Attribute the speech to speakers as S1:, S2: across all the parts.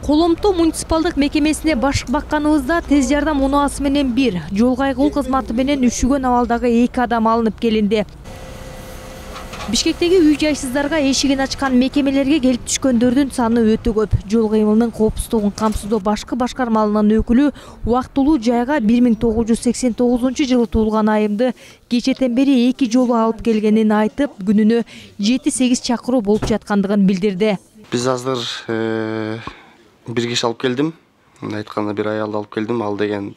S1: Коломто муниципалдык мекемесине баш бакканыбызда тез жардам унаасы менен 1, жол кайгылуу кызматы менен үшүгөн абалдагы 2 адам алынып келинди. Бишкектеги үй жайсыздарга эшигин ачкан мекемелерге келип түшкөндөрдүн саны өтө көп. Жол кыймылынын коопсуздугун камсыздоо башкы башкармалынын өкүлү убактылуу жайга 1989-жылы туулган айымды кечэтен бери 2 жолу алып келгенин айтып, күнүнө 7-8 чакыруу болуп жаткандыгын билдирди.
S2: Биз азыр бир киши алып келдим. Айтканда бир аялды алып келдим. Ал деген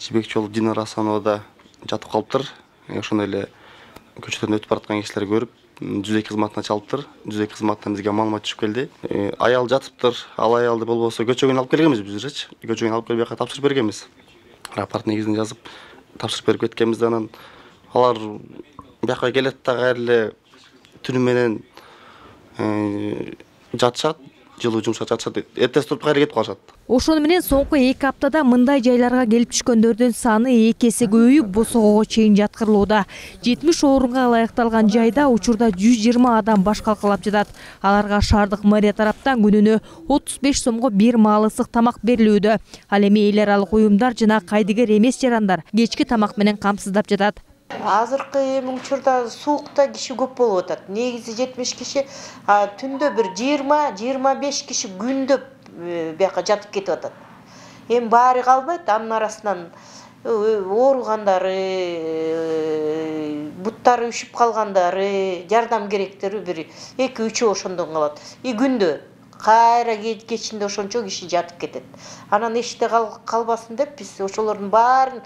S2: Жибек жолу Динара Асановада жатып калыптыр. Ошондой эле көчөдөн өтүп бараткан кишилер көрүп, 102 кызматына чалыптыр. 102 кызматтан бизге маалымат түшүп келди. Аял жатыптыр. Ал аялды болбосо көчөгөн алып келгенбиз бизчи. Көчөгөн алып келип бияка тапшырып бергенбиз. Рапорт негизинде жазып тапшырып берип кеткенбиз. Анан алар бияка келет да кайрыле түнү менен жатышат. Жылуу жумушка жатышат. Эртеси туруп кайра кетип калышат.
S1: Ошону менен соңку 2 аптада мындай жайларга келип түшкөндөрдүн саны 2 эсе көбөйүп, босогого чейин жаткырылууда. 70 орунга ылайыкталган жайда учурда 120 адам баш калкалап жатат. Аларга шаардык мэрия тараптан күнүнө 35 сомго бир маал ысык тамак берилүүдө. Ал эми эл аралык уюмдар жана кайдыгер эмес жарандар кечки тамак менен камсыздап жатат.
S3: Азыркы эми учурда суукта киши көп болуп атат. Негизи 70 киши, түндө бир 20-25 киши күндө бияка жатып кетип атат. Эми баары калбайт, анын арасынан ооругандары, буттары үшүп калгандары, жардам керектери бир 2-3 ошондон калат. Күндө кайра кечинде ошончо киши жатып кетет. Анан эшикте калбасын деп биз ошолордун баарын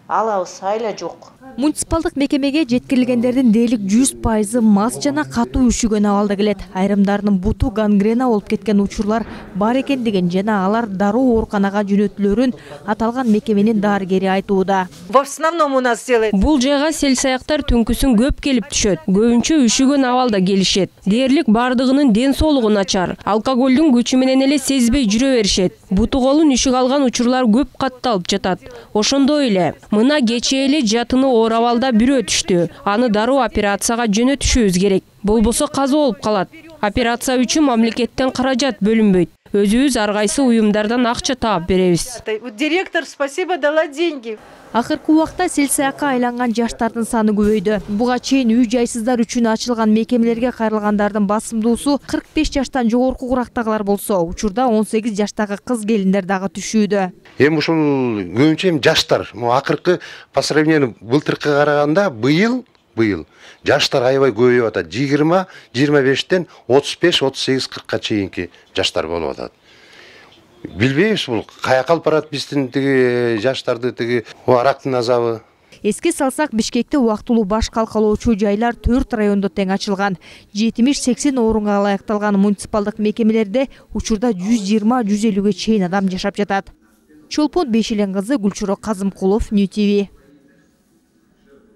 S3: алабыз, айла жок.
S1: Муниципалдык мекемеге жеткирилгендердин дээрлик 100% мас жана катуу үшүгөн абалда келет. Айрымдарынын буту гангрена болуп кеткен учурлар бар экендигин жана алар дароо ооруканага жөнөтүлөрүн аталган мекеменин дарыгери айтууда.
S3: В основном у нас делает.
S4: Бул жайга сел-саяктар түнкүсүн көп келип түшөт. Көбүнчө үшүгөн абалда келишет. Дээрлик бардыгынын ден соолугу начар. Алкоголдун күчү менен эле сезбей жүрө беришет. Буту колун үшүк алган учурлар көп катталып жатат. Ошондой эле мына кечээ эле жатыны оор абалда бирөө түштү. Аны дароо операцияга жөнөтүшүбүз керек. Болбосо каза болуп калат. Операция үчүн мамлекеттен каражат бөлүнбөйт. Өзүбүз ар кайсы уюмдардан акча таап беребиз.
S3: Директор спасибо дала деньги.
S1: Акыркы убакта сел-саякка айланган жаштардын саны көбөйдү. Буга чейин үй жайсыздар үчүн ачылган мекемелерге кайрылгандардын басымдуусу 45 жаштан жогорку курактагылар болсо, учурда 18 жаштагы кыз келиндер дагы түшүүдө.
S5: Эми ушул көбүнчө жаштар, акыркы по сравнению былтыркыга караганда быйыл жаштар аябай көбөйүп атат. 20-25тен 35-38-40ка чейинки жаштар болуп атат. Билбейбиз бул каяка алып барат биздин тиги жаштарды тиги арактын азабы.
S1: Эске салсак, Бишкекте убактылуу баш калкалоочу жайлар 4 райондо тең ачылган. 70-80 орунга ылайыкталган муниципалдык мекемелерде учурда 120-150ге чейин адам жашап жатат. Чолпон Бешилен кызы, Гүлчурок Казымкулов, Нью ТВ.